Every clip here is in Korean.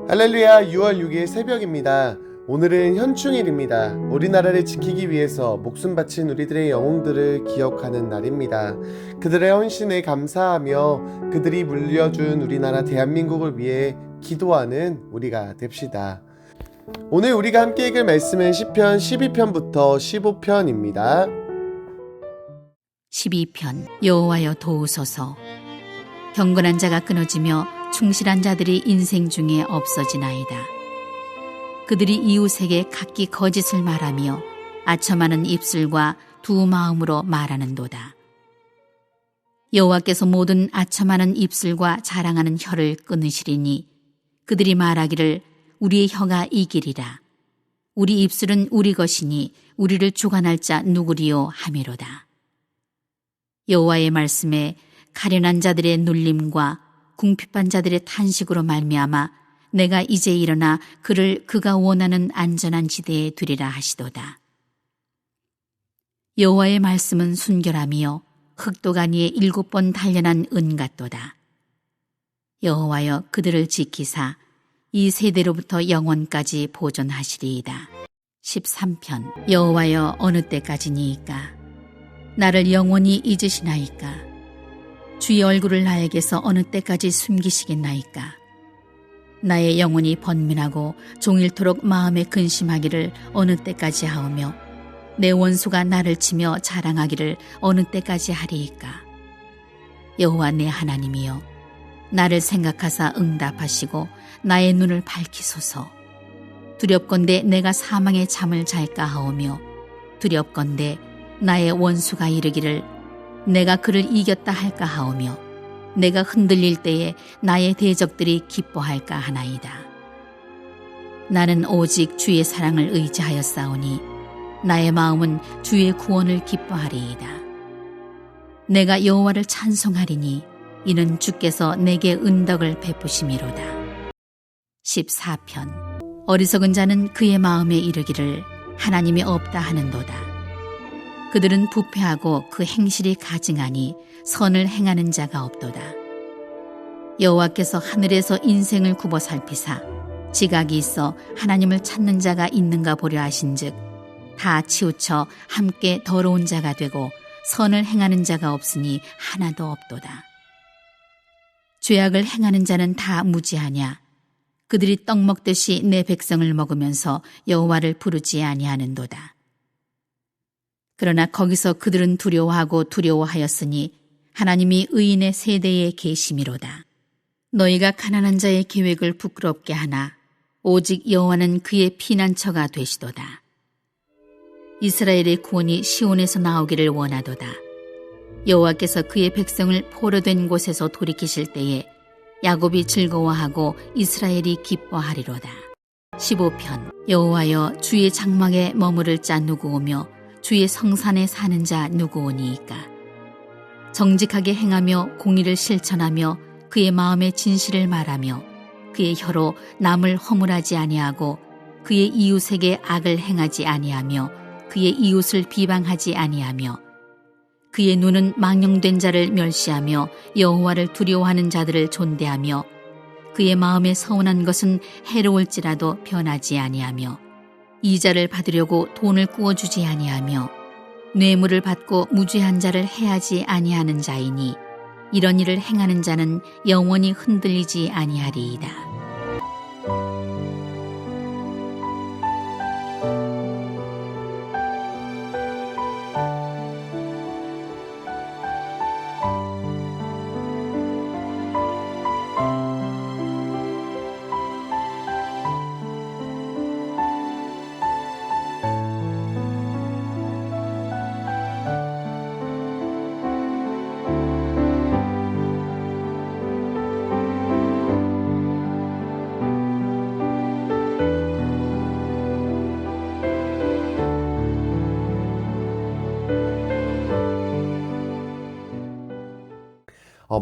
할렐루야. 6월 6일 새벽입니다. 오늘은 현충일입니다. 우리나라를 지키기 위해서 목숨 바친 우리들의 영웅들을 기억하는 날입니다. 그들의 헌신에 감사하며 그들이 물려준 우리나라 대한민국을 위해 기도하는 우리가 됩시다. 오늘 우리가 함께 읽을 말씀은 시편 12편부터 15편입니다. 12편 여호와여 도우소서. 경건한 자가 끊어지며 충실한 자들이 인생 중에 없어지나이다. 그들이 이웃에게 각기 거짓을 말하며 아첨하는 입술과 두 마음으로 말하는도다. 여호와께서 모든 아첨하는 입술과 자랑하는 혀를 끊으시리니 그들이 말하기를 우리의 혀가 이기리라. 우리 입술은 우리 것이니 우리를 주관할 자 누구리요 하미로다. 여호와의 말씀에 가련한 자들의 눌림과 궁핍한 자들의 탄식으로 말미암아 내가 이제 일어나 그를 그가 원하는 안전한 지대에 두리라 하시도다. 여호와의 말씀은 순결하며 흑도가니에 7번 단련한 은 같도다. 여호와여 그들을 지키사 이 세대로부터 영원까지 보존하시리이다. 13편 여호와여 어느 때까지니이까? 나를 영원히 잊으시나이까? 주의 얼굴을 나에게서 어느 때까지 숨기시겠나이까? 나의 영혼이 번민하고 종일토록 마음에 근심하기를 어느 때까지 하오며 내 원수가 나를 치며 자랑하기를 어느 때까지 하리이까? 여호와 내 하나님이여 나를 생각하사 응답하시고 나의 눈을 밝히소서. 두렵건대 내가 사망의 잠을 잘까 하오며 두렵건대 나의 원수가 이르기를 내가 그를 이겼다 할까 하오며 내가 흔들릴 때에 나의 대적들이 기뻐할까 하나이다. 나는 오직 주의 사랑을 의지하였사오니 나의 마음은 주의 구원을 기뻐하리이다. 내가 여호와를 찬송하리니 이는 주께서 내게 은덕을 베푸심이로다. 14편 어리석은 자는 그의 마음에 이르기를 하나님이 없다 하는도다. 그들은 부패하고 그 행실이 가증하니 선을 행하는 자가 없도다. 여호와께서 하늘에서 인생을 굽어 살피사 지각이 있어 하나님을 찾는 자가 있는가 보려 하신즉 다 치우쳐 함께 더러운 자가 되고 선을 행하는 자가 없으니 하나도 없도다. 죄악을 행하는 자는 다 무지하냐? 그들이 떡 먹듯이 내 백성을 먹으면서 여호와를 부르지 아니하는도다. 그러나 거기서 그들은 두려워하고 두려워하였으니 하나님이 의인의 세대에 계심이로다. 너희가 가난한 자의 계획을 부끄럽게 하나 오직 여호와는 그의 피난처가 되시도다. 이스라엘의 구원이 시온에서 나오기를 원하도다. 여호와께서 그의 백성을 포로된 곳에서 돌이키실 때에 야곱이 즐거워하고 이스라엘이 기뻐하리로다. 15편 여호와여 주의 장막에 머무를 자 누구오며 주의 성산에 사는 자 누구오니이까? 정직하게 행하며 공의를 실천하며 그의 마음의 진실을 말하며 그의 혀로 남을 허물하지 아니하고 그의 이웃에게 악을 행하지 아니하며 그의 이웃을 비방하지 아니하며 그의 눈은 망령된 자를 멸시하며 여호와를 두려워하는 자들을 존대하며 그의 마음에 서운한 것은 해로울지라도 변하지 아니하며 이자를 받으려고 돈을 꾸어주지 아니하며 뇌물을 받고 무죄한 자를 해하지 아니하는 자이니 이런 일을 행하는 자는 영원히 흔들리지 아니하리이다.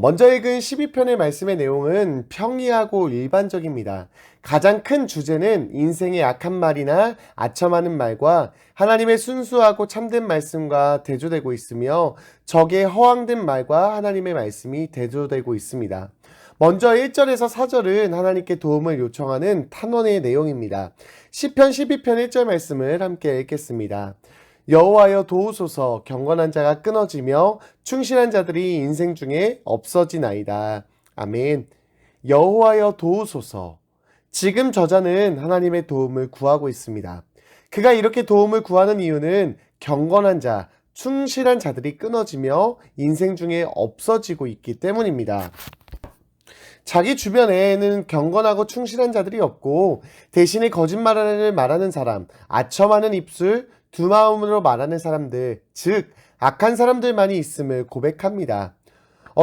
먼저 읽은 12편의 말씀의 내용은 평이하고 일반적입니다. 가장 큰 주제는 인생의 악한 말이나 아첨하는 말과 하나님의 순수하고 참된 말씀과 대조되고 있으며 적의 허황된 말과 하나님의 말씀이 대조되고 있습니다. 먼저 1절에서 4절은 하나님께 도움을 요청하는 탄원의 내용입니다. 시편 12편 1절 말씀을 함께 읽겠습니다. 여호와여 도우소서, 경건한 자가 끊어지며 충실한 자들이 인생 중에 없어지나이다. 아멘. 여호와여 도우소서. 지금 저자는 하나님의 도움을 구하고 있습니다. 그가 이렇게 도움을 구하는 이유는 경건한 자, 충실한 자들이 끊어지며 인생 중에 없어지고 있기 때문입니다. 자기 주변에는 경건하고 충실한 자들이 없고 대신에 거짓말을 말하는 사람, 아첨하는 입술, 두 마음으로 말하는 사람들, 즉 악한 사람들만이 있음을 고백합니다.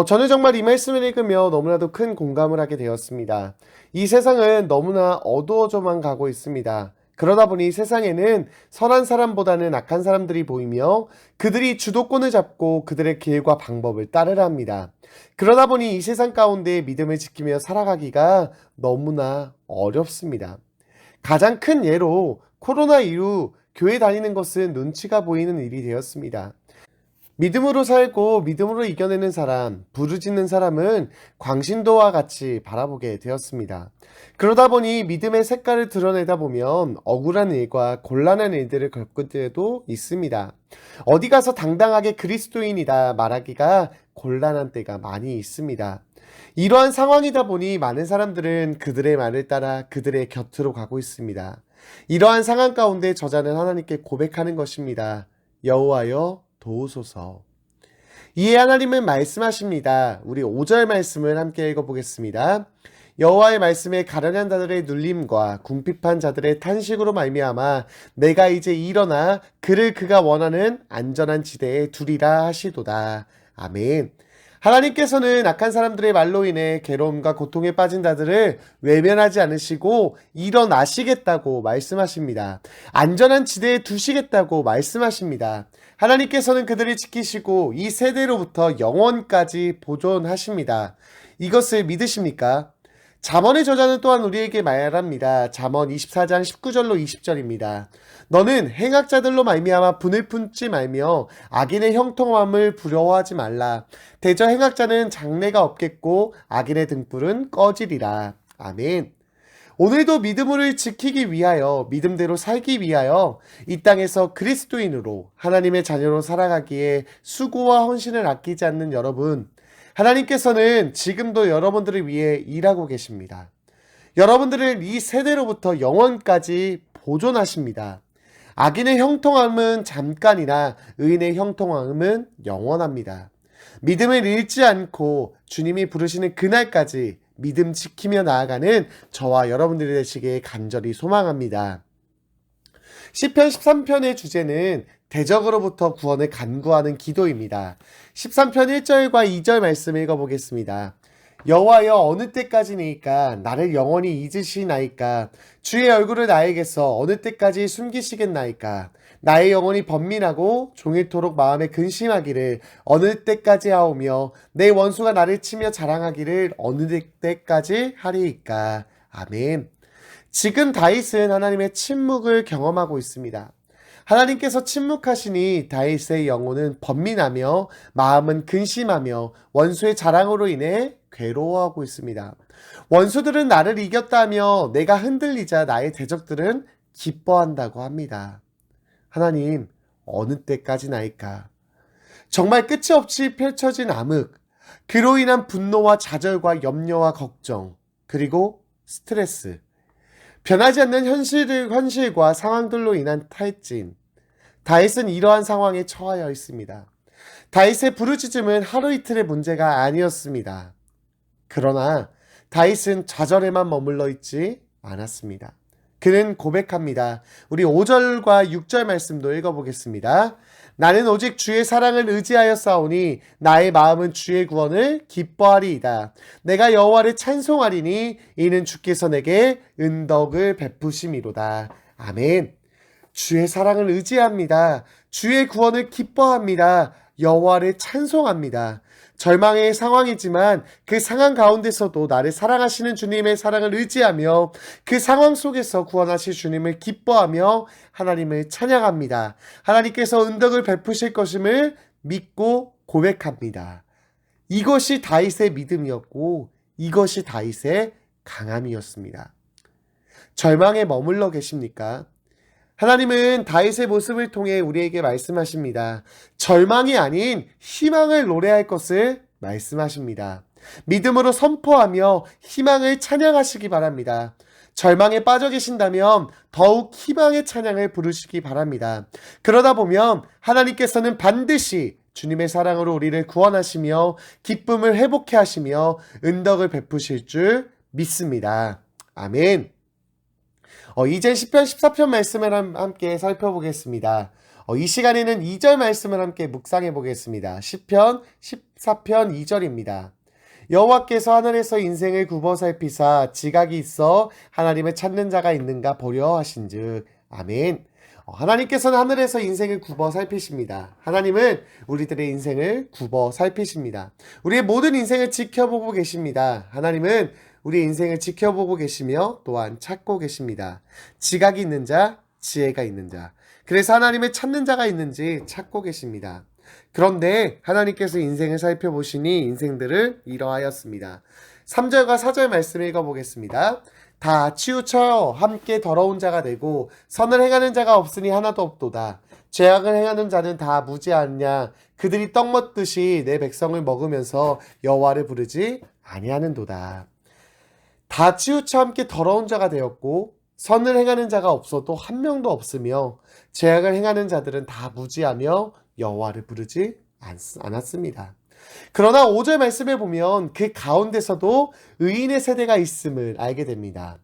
저는 정말 이 말씀을 읽으며 너무나도 큰 공감을 하게 되었습니다. 이 세상은 너무나 어두워져만 가고 있습니다. 그러다 보니 세상에는 선한 사람보다는 악한 사람들이 보이며 그들이 주도권을 잡고 그들의 길과 방법을 따르려 합니다. 그러다 보니 이 세상 가운데 믿음을 지키며 살아가기가 너무나 어렵습니다. 가장 큰 예로 코로나 이후 교회 다니는 것은 눈치가 보이는 일이 되었습니다. 믿음으로 살고 믿음으로 이겨내는 사람, 부르짖는 사람은 광신도와 같이 바라보게 되었습니다. 그러다 보니 믿음의 색깔을 드러내다 보면 억울한 일과 곤란한 일들을 겪을 때도 있습니다. 어디 가서 당당하게 그리스도인이다 말하기가 곤란한 때가 많이 있습니다. 이러한 상황이다 보니 많은 사람들은 그들의 말을 따라 그들의 곁으로 가고 있습니다. 이러한 상황 가운데 저자는 하나님께 고백하는 것입니다. 여호와여 도우소서. 이에 하나님은 말씀하십니다. 우리 5절 말씀을 함께 읽어보겠습니다. 여호와의 말씀에 가련한 자들의 눌림과 궁핍한 자들의 탄식으로 말미암아 내가 이제 일어나 그를 그가 원하는 안전한 지대에 두리라 하시도다. 아멘. 하나님께서는 악한 사람들의 말로 인해 괴로움과 고통에 빠진 자들을 외면하지 않으시고 일어나시겠다고 말씀하십니다. 안전한 지대에 두시겠다고 말씀하십니다. 하나님께서는 그들을 지키시고 이 세대로부터 영원까지 보존하십니다. 이것을 믿으십니까? 잠언의 저자는 또한 우리에게 말합니다. 잠언 24장 19절로 20절입니다. 너는 행악자들로 말미암아 분을 품지 말며 악인의 형통함을 부러워하지 말라. 대저 행악자는 장래가 없겠고 악인의 등불은 꺼지리라. 아멘. 오늘도 믿음을 지키기 위하여, 믿음대로 살기 위하여 이 땅에서 그리스도인으로 하나님의 자녀로 살아가기에 수고와 헌신을 아끼지 않는 여러분, 하나님께서는 지금도 여러분들을 위해 일하고 계십니다. 여러분들을 이 세대로부터 영원까지 보존하십니다. 악인의 형통함은 잠깐이나 의인의 형통함은 영원합니다. 믿음을 잃지 않고 주님이 부르시는 그날까지 믿음 지키며 나아가는 저와 여러분들이 되시길 간절히 소망합니다. 시편 13편의 주제는 대적으로부터 구원을 간구하는 기도입니다. 13편 1절과 2절 말씀 읽어보겠습니다. 여호와여 어느 때까지니까 나를 영원히 잊으시나이까 주의 얼굴을 나에게서 어느 때까지 숨기시겠나이까 나의 영혼이 번민하고 종일토록 마음에 근심하기를 어느 때까지 하오며 내 원수가 나를 치며 자랑하기를 어느 때까지 하리이까. 아멘. 지금 다윗은 하나님의 침묵을 경험하고 있습니다. 하나님께서 침묵하시니 다윗의 영혼은 번민하며 마음은 근심하며 원수의 자랑으로 인해 괴로워하고 있습니다. 원수들은 나를 이겼다며 내가 흔들리자 나의 대적들은 기뻐한다고 합니다. 하나님, 어느 때까지나이까? 정말 끝이 없이 펼쳐진 암흑, 그로 인한 분노와 좌절과 염려와 걱정, 그리고 스트레스, 변하지 않는 현실과 상황들로 인한 탈진. 다윗은 이러한 상황에 처하여 있습니다. 다윗의 부르짖음은 하루 이틀의 문제가 아니었습니다. 그러나 다윗은 좌절에만 머물러 있지 않았습니다. 그는 고백합니다. 우리 5절과 6절 말씀도 읽어보겠습니다. 나는 오직 주의 사랑을 의지하여 싸우니 나의 마음은 주의 구원을 기뻐하리이다. 내가 여호와를 찬송하리니 이는 주께서 내게 은덕을 베푸심이로다. 아멘. 주의 사랑을 의지합니다. 주의 구원을 기뻐합니다. 여호와를 찬송합니다. 절망의 상황이지만 그 상황 가운데서도 나를 사랑하시는 주님의 사랑을 의지하며 그 상황 속에서 구원하실 주님을 기뻐하며 하나님을 찬양합니다. 하나님께서 은덕을 베푸실 것임을 믿고 고백합니다. 이것이 다윗의 믿음이었고 이것이 다윗의 강함이었습니다. 절망에 머물러 계십니까? 하나님은 다윗의 모습을 통해 우리에게 말씀하십니다. 절망이 아닌 희망을 노래할 것을 말씀하십니다. 믿음으로 선포하며 희망을 찬양하시기 바랍니다. 절망에 빠져 계신다면 더욱 희망의 찬양을 부르시기 바랍니다. 그러다 보면 하나님께서는 반드시 주님의 사랑으로 우리를 구원하시며 기쁨을 회복해 하시며 은덕을 베푸실 줄 믿습니다. 아멘. 이제 시편 14편 말씀을 함께 살펴보겠습니다. 이 시간에는 2절 말씀을 함께 묵상해 보겠습니다. 시편 14편 2절입니다. 여호와께서 하늘에서 인생을 굽어 살피사 지각이 있어 하나님을 찾는 자가 있는가 보려 하신즉. 아멘. 하나님께서는 하늘에서 인생을 굽어 살피십니다. 하나님은 우리들의 인생을 굽어 살피십니다. 우리의 모든 인생을 지켜보고 계십니다. 하나님은 우리의 인생을 지켜보고 계시며 또한 찾고 계십니다. 지각이 있는 자, 지혜가 있는 자. 그래서 하나님을 찾는 자가 있는지 찾고 계십니다. 그런데 하나님께서 인생을 살펴보시니 인생들을 이러하였습니다. 3절과 4절 말씀 읽어보겠습니다. 다 치우쳐 함께 더러운 자가 되고 선을 행하는 자가 없으니 하나도 없도다. 죄악을 행하는 자는 다 무지하냐. 그들이 떡 먹듯이 내 백성을 먹으면서 여호와를 부르지 아니하는도다. 다 치우쳐 함께 더러운 자가 되었고 선을 행하는 자가 없어도 한 명도 없으며 죄악을 행하는 자들은 다 무지하며 여호와를 부르지 않았습니다. 그러나 5절 말씀에 보면 그 가운데서도 의인의 세대가 있음을 알게 됩니다.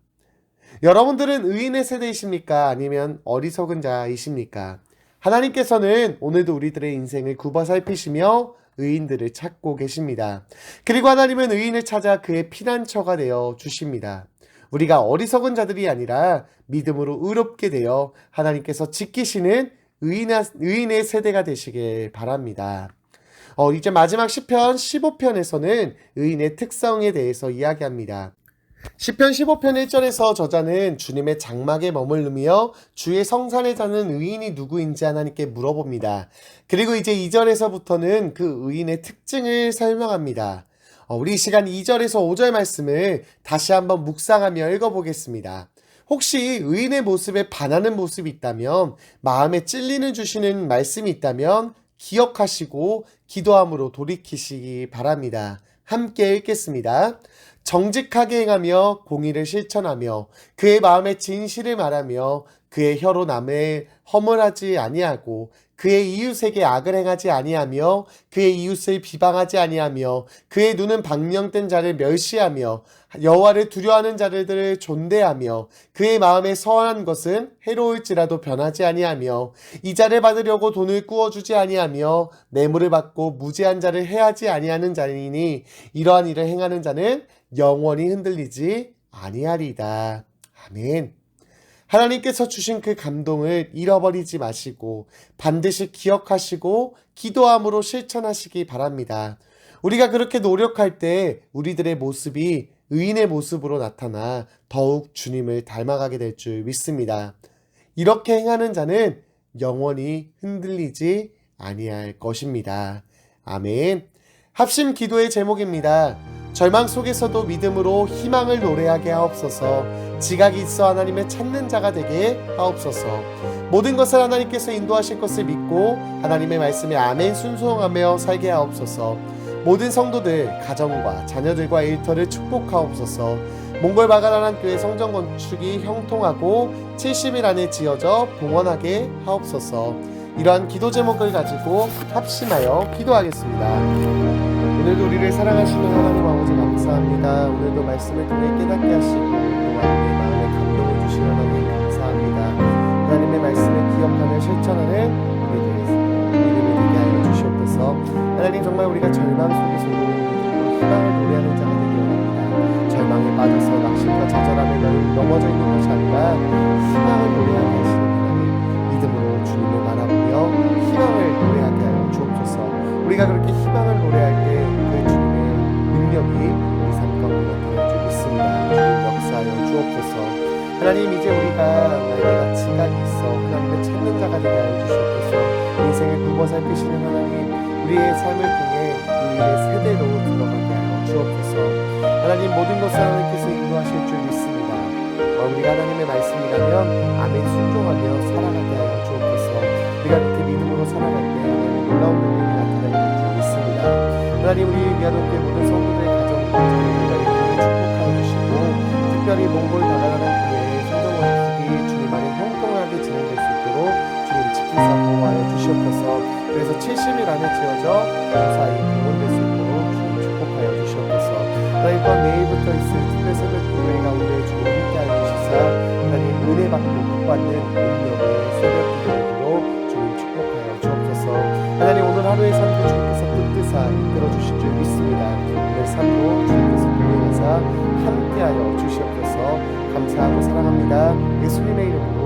여러분들은 의인의 세대이십니까? 아니면 어리석은 자이십니까? 하나님께서는 오늘도 우리들의 인생을 굽어 살피시며 의인들을 찾고 계십니다. 그리고 하나님은 의인을 찾아 그의 피난처가 되어 주십니다. 우리가 어리석은 자들이 아니라 믿음으로 의롭게 되어 하나님께서 지키시는 의인의 세대가 되시길 바랍니다. 이제 마지막 시편 15편에서는 의인의 특성에 대해서 이야기합니다. 시편 15편 1절에서 저자는 주님의 장막에 머무르며 주의 성산에 사는 의인이 누구인지 하나님께 물어봅니다. 그리고 이제 2절에서부터는 그 의인의 특징을 설명합니다. 우리 이 시간 2절에서 5절 말씀을 다시 한번 묵상하며 읽어보겠습니다. 혹시 의인의 모습에 반하는 모습이 있다면, 마음에 찔리는 주시는 말씀이 있다면 기억하시고 기도함으로 돌이키시기 바랍니다. 함께 읽겠습니다. 정직하게 행하며 공의를 실천하며 그의 마음에 진실을 말하며 그의 혀로 남의 허물하지 아니하고 그의 이웃에게 악을 행하지 아니하며 그의 이웃을 비방하지 아니하며 그의 눈은 방명된 자를 멸시하며 여호와를 두려워하는 자들을 존대하며 그의 마음에 서원한 것은 해로울지라도 변하지 아니하며 이자를 받으려고 돈을 꾸어주지 아니하며 뇌물을 받고 무죄한 자를 해하지 아니하는 자이니 이러한 일을 행하는 자는 영원히 흔들리지 아니하리이다. 아멘. 하나님께서 주신 그 감동을 잃어버리지 마시고 반드시 기억하시고 기도함으로 실천하시기 바랍니다. 우리가 그렇게 노력할 때 우리들의 모습이 의인의 모습으로 나타나 더욱 주님을 닮아가게 될 줄 믿습니다. 이렇게 행하는 자는 영원히 흔들리지 아니할 것입니다. 아멘. 합심 기도의 제목입니다. 절망 속에서도 믿음으로 희망을 노래하게 하옵소서. 지각이 있어 하나님을 찾는 자가 되게 하옵소서. 모든 것을 하나님께서 인도하실 것을 믿고 하나님의 말씀에 아멘 순종하며 살게 하옵소서. 모든 성도들, 가정과 자녀들과 일터를 축복하옵소서. 몽골 바가라란 교회 성전 건축이 형통하고 70일 안에 지어져 봉헌하게 하옵소서. 이러한 기도 제목을 가지고 합심하여 기도하겠습니다. 오늘도 우리를 사랑하시는 하나님 아버지 감사합니다. 오늘도 말씀을 통해 깨닫게 하시고 또한 우리의 마음에 감동을 주시는 하나님 감사합니다. 하나님의 말씀을 기억하며 실천하는 우리들의 믿음이 되게 하여 주시옵소서. 하나님 정말 우리가 절망 속에서도 희망을 노래하는 자가 되기 원합니다. 절망에 빠져서 낙심과 좌절함에 넘어져 있는 것이 아니라 희망을 노래하게 하시는 하나님, 믿음으로 주님을 바라보며 희망을 노래하게 하여 주옵소서. 우리가 그렇게 희망을 노래할 때 그 주님의 능력이 우리 삶 가운데 나타날 줄 믿습니다. 주님 역사하여 주옵소서. 하나님 이제 우리가 내가 지각이 있어 하나님을 찾는 자가 되게 하여 주시옵소서. 인생을 굽어 살피시는 하나님, 우리의 삶을 통해 우리의 세대로 들어가게 하여 주옵소서. 하나님 모든 것을 하나님께서 인도하실 줄 믿습니다. 우리가 하나님의 말씀이라면 아멘 순종하며 살아가게 하여 주옵소서. 우리가 그렇게 믿음으로 살아갈 때 하나님의 놀라운 능력이 나타나게 줄 믿습니다. 하나님 우리 미아동교회 모든 성도들의 가정과 자녀들과 이렇게 축복하여 주시고 특별히 몽골 다가가는 교회의 성경원 주님 안에 형통하게 진행될 수 있도록 주님 지키사 보호하여 주시옵소서. 그래서 70일 안에 지어져 무사히 공헌될 수 있도록 주님 축복하여 주시옵소서. 하나님 또한 내일부터 있을 특별 새벽 기도회 가운데 주님 함께하여 주시사 하나님 은혜 받고 복받는 운명의 새벽 기도회로 주님 축복하여 주옵소서. 하나님 오늘 하루의 삶도 주님께서 뜻뜻하 이끌어 주실 줄 믿습니다. 오늘 삶도 주님께서 동행하사 함께하여 주시옵소서. 감사하고 사랑합니다. 예수님의 이름으로